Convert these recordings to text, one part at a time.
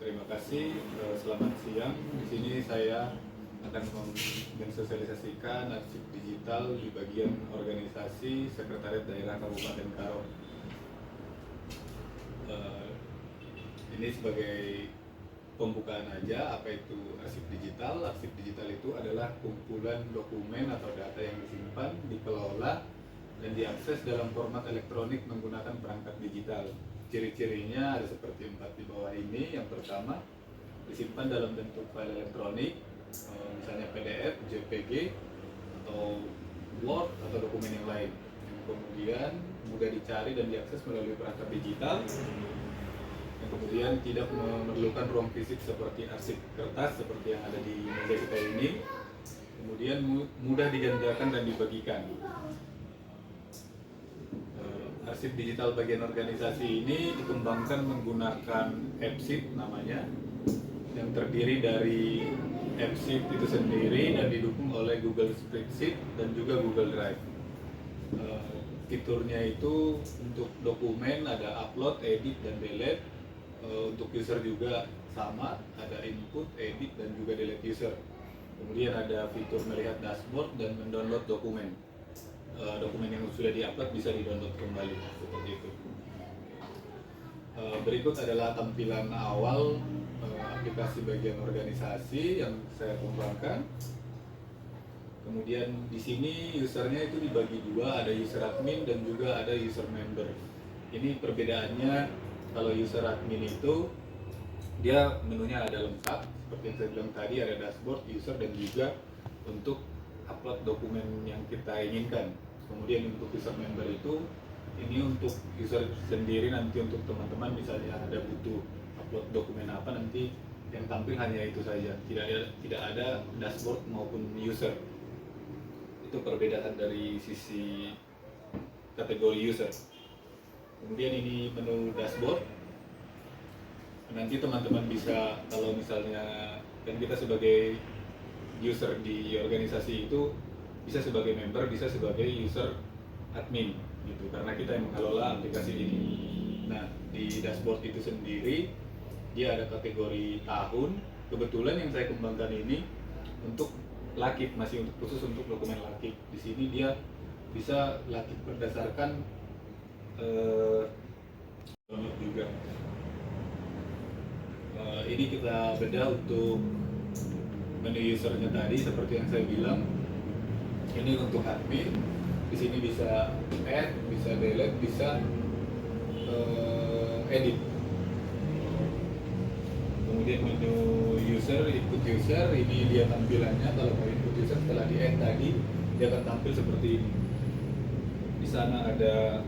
Terima kasih. Selamat siang. Di sini saya akan mensosialisasikan arsip digital di bagian organisasi Sekretariat Daerah Kabupaten Karo. Ini sebagai pembukaan aja, apa itu arsip digital. Arsip digital itu adalah kumpulan dokumen atau data yang disimpan, dikelola, dan diakses dalam format elektronik menggunakan perangkat digital. Ciri-cirinya ada seperti 4 di bawah ini. Yang pertama, disimpan dalam bentuk file elektronik, misalnya PDF, JPG, atau Word, atau dokumen yang lain. Yang kemudian mudah dicari dan diakses melalui perangkat digital. Yang kemudian tidak memerlukan ruang fisik seperti arsip kertas seperti yang ada di meja kita ini. Kemudian mudah digandakan dan dibagikan. Arsip digital bagian organisasi ini dikembangkan menggunakan AppSheet namanya, yang terdiri dari AppSheet itu sendiri dan didukung oleh Google Spreadsheet dan juga Google Drive. Fiturnya itu untuk dokumen ada upload, edit, dan delete. Untuk user juga sama, ada input, edit, dan juga delete user. Kemudian ada fitur melihat dashboard dan mendownload dokumen. Dokumen yang sudah diupload bisa di-download kembali, seperti itu. Berikut adalah tampilan awal aplikasi bagian organisasi yang saya kembangkan. Kemudian di sini usernya itu dibagi dua, ada user admin dan juga ada user member. Ini perbedaannya, kalau user admin itu dia menunya ada lengkap, seperti yang saya bilang tadi, ada dashboard, user, dan juga untuk upload dokumen yang kita inginkan. Kemudian untuk user member itu, ini untuk user sendiri, nanti untuk teman-teman misalnya ada butuh upload dokumen apa, nanti yang tampil hanya itu saja, tidak ada dashboard maupun user. Itu perbedaan dari sisi kategori user. Kemudian ini menu dashboard. Nanti teman-teman bisa, kalau misalnya kan kita sebagai user di organisasi itu bisa sebagai member, bisa sebagai user admin gitu, karena kita yang mengelola aplikasi ini. Nah, di dashboard itu sendiri dia ada kategori tahun. Kebetulan yang saya kembangkan ini untuk lakip, masih untuk khusus untuk dokumen lakip. Di sini dia bisa lakip berdasarkan download juga. Ini kita bedah untuk menu usernya tadi, seperti yang saya bilang. Ini untuk admin, di sini bisa add, bisa delete, bisa edit. Kemudian menu user, input user, ini dia tampilannya. Kalau mau input user setelah di add tadi, dia akan tampil seperti ini. Di sana ada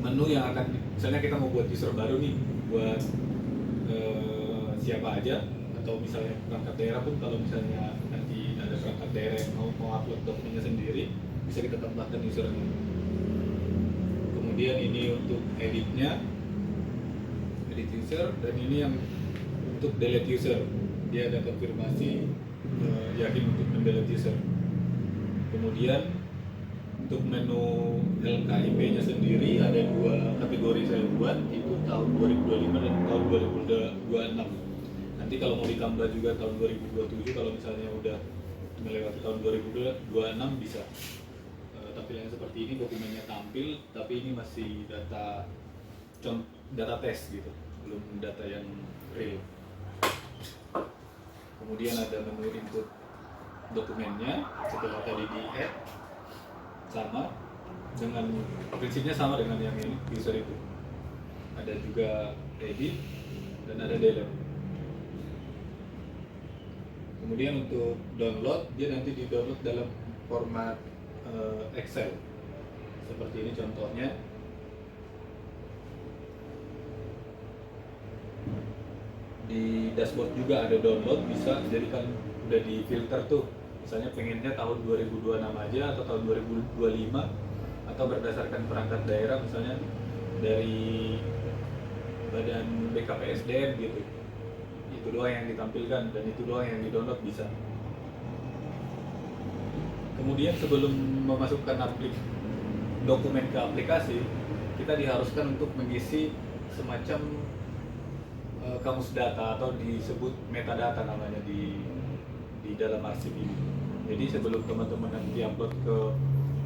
menu yang akan, misalnya kita mau buat user baru nih, buat siapa aja, atau misalnya perangkat daerah pun, kalau misalnya nanti ada perangkat daerah yang mau upload dokumennya sendiri, bisa kita tambahkan usernya. Kemudian ini untuk editnya, edit user, dan ini yang untuk delete user, dia ada konfirmasi yakin untuk mendelete user. Kemudian untuk menu LKIP nya sendiri ada dua kategori saya buat, itu tahun 2025 dan tahun 2026. Nanti kalau mau ditambah juga tahun 2027, kalau misalnya udah melewati tahun 2026 bisa. Tampilannya seperti ini, dokumennya tampil, tapi ini masih data tes gitu, belum data yang real. Kemudian ada menu input dokumennya, setelah tadi di add, sama dengan prinsipnya sama dengan yang ini, user itu. Ada juga edit dan ada delete. Kemudian untuk download, dia nanti di download dalam format Excel seperti ini contohnya. Di dashboard juga ada download, bisa, jadi kan udah di filter tuh, misalnya pengennya tahun 2026 aja atau tahun 2025, atau berdasarkan perangkat daerah, misalnya dari Badan BKPSDM gitu. Itu doang yang ditampilkan dan itu doang yang di-download bisa. Kemudian sebelum memasukkan dokumen ke aplikasi, kita diharuskan untuk mengisi semacam kamus data atau disebut metadata namanya di dalam arsip ini. Jadi sebelum teman-teman nanti upload ke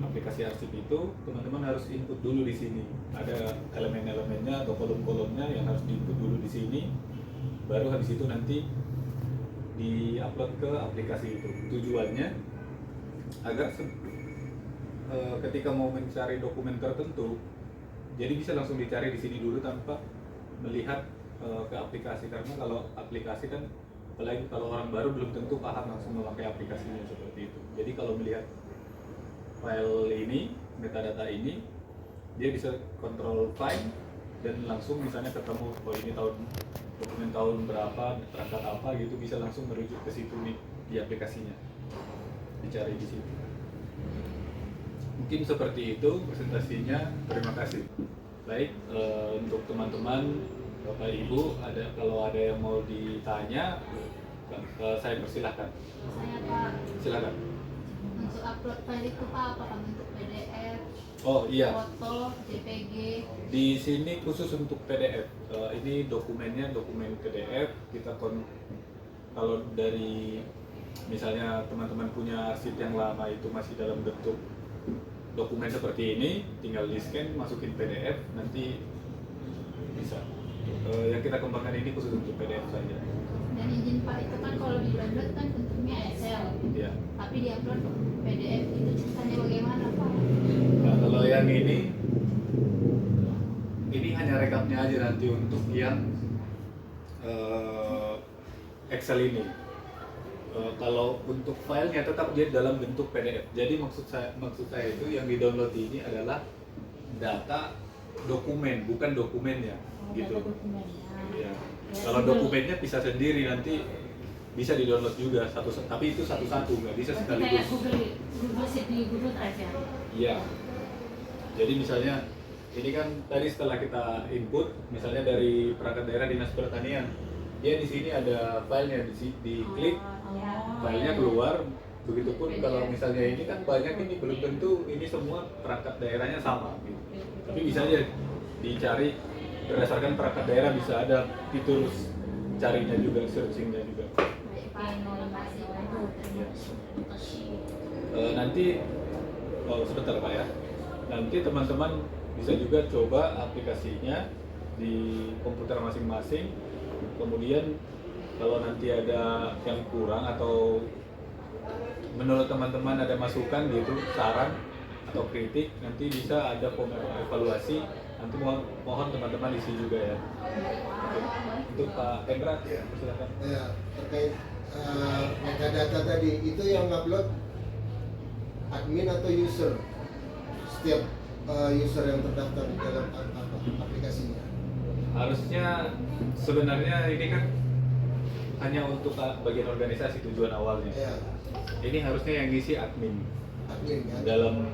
aplikasi arsip itu, teman-teman harus input dulu di sini. Ada elemen-elemennya atau kolom-kolomnya yang harus diinput dulu di sini. Baru habis itu nanti di-upload ke aplikasi itu. Tujuannya agar ketika mau mencari dokumen tertentu, jadi bisa langsung dicari di sini dulu tanpa melihat ke aplikasi. Karena kalau aplikasi kan, apalagi kalau orang baru belum tentu paham langsung memakai aplikasinya seperti itu. Jadi kalau melihat file ini, metadata ini, dia bisa kontrol find dan langsung misalnya ketemu oh ini dokumen tahun berapa, perangkat apa gitu, bisa langsung merujuk ke situ nih di aplikasinya, dicari di situ. Mungkin seperti itu presentasinya. Terima kasih. Baik, untuk teman-teman Bapak Ibu, kalau ada yang mau ditanya, saya persilahkan. Saya Pak, Silakan. untuk upload file itu Pak, apakah bentuk PDF, Oh iya, foto, JPG? di sini khusus untuk PDF. Ini dokumennya dokumen PDF. Kalau dari misalnya teman-teman punya arsip yang lama itu masih dalam bentuk dokumen seperti ini, tinggal di scan, masukin PDF, nanti bisa. Yang kita kembangkan ini khusus untuk PDF saja. Dan izin Pak itu kan kalau di download kan bentuknya Excel, Ya. tapi di upload PDF itu ceritanya bagaimana Pak? Nah, kalau yang ini hanya rekapnya aja nanti untuk yang Excel ini. Kalau untuk filenya tetap dia dalam bentuk PDF. Jadi maksud saya itu yang di-download ini adalah data dokumen, bukan dokumennya, gitu. Ya. Kalau dokumennya bisa sendiri, nanti bisa di-download juga tapi itu satu-satu, nggak bisa sekaligus. Kayak Google Sheet di Google Drive ya? Iya. Jadi misalnya ini kan tadi setelah kita input, misalnya dari perangkat daerah Dinas Pertanian, dia di sini ada filenya, diklik, filenya keluar. Begitupun kalau misalnya ini kan banyak, ini belum tentu ini semua perangkat daerahnya sama gitu. Tapi bisa aja dicari berdasarkan perangkat daerah, bisa ada fitur carinya juga, searchingnya juga. Baik Pak, terima kasih. Nanti sebentar Pak ya. Nanti teman-teman bisa juga coba aplikasinya di komputer masing-masing. Kemudian kalau nanti ada yang kurang atau menurut teman-teman ada masukan gitu, saran atau kritik, nanti bisa ada evaluasi. Nanti mohon teman-teman isi juga ya. Oke. Untuk Pak Hendra, ya, silakan. Ya, terkait metadata tadi, itu yang upload admin atau user? Setiap user yang terdaftar di dalam aplikasinya. Harusnya sebenarnya ini kan hanya untuk bagian organisasi tujuan awalnya. Ya, Ini harusnya yang ngisi admin. admin ya. Dalam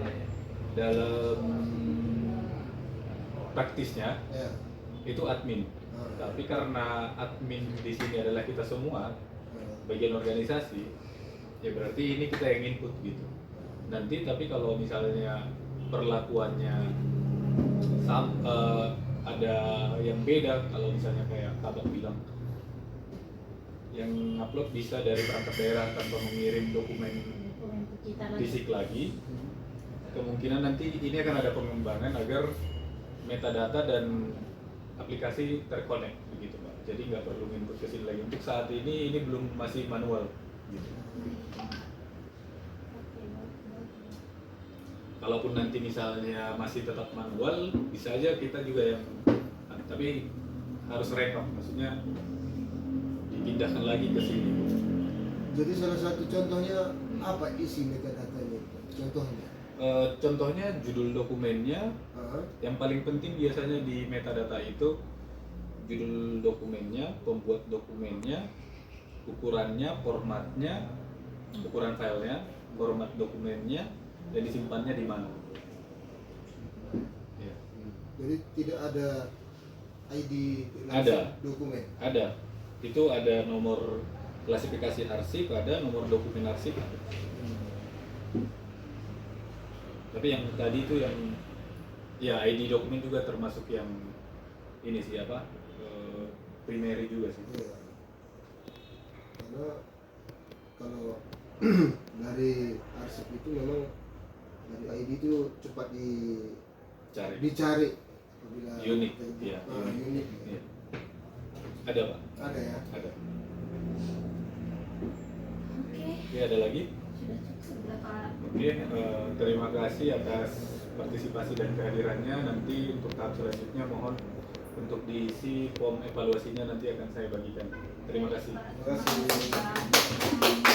praktisnya Ya. itu admin. Tapi karena admin di sini adalah kita semua bagian organisasi, ya berarti ini kita yang input gitu. Nanti tapi kalau misalnya perlakuannya ada yang beda, kalau misalnya kayak Kabak bilang yang upload bisa dari perangkat daerah tanpa mengirim dokumen fisik lagi, kemungkinan nanti ini akan ada pengembangan agar metadata dan aplikasi terkonek begitu Pak. Jadi nggak perlu input ke sini lagi. Untuk saat ini belum, masih manual gitu. Kalaupun nanti misalnya masih tetap manual, bisa aja kita juga yang, tapi harus rekap, maksudnya dipindahkan lagi ke sini. Jadi salah satu contohnya apa isi metadatanya? Contohnya? Contohnya judul dokumennya. Yang paling penting biasanya di metadata itu judul dokumennya, pembuat dokumennya, ukurannya, formatnya, ukuran filenya, format dokumennya, dan disimpannya di mana. Ya. Jadi tidak ada ID Ada. dokumen. Ada. Itu ada nomor klasifikasi arsip, ada nomor dokumen arsip. Tapi yang tadi itu yang ya ID dokumen juga termasuk yang ini sih apa? primary juga sih. Iya. Karena kalau dari arsip itu memang dari ID itu cepat dicari apabila Unik, iya, unik. Iya. Ada Pak? Ada ya. Ada. Oke, Oke, ada lagi? sudah cukup berapa? Oke, terima kasih atas partisipasi dan kehadirannya. Nanti untuk tahap selanjutnya mohon untuk diisi form evaluasinya nanti akan saya bagikan. Terima kasih. Terima kasih. Terima kasih.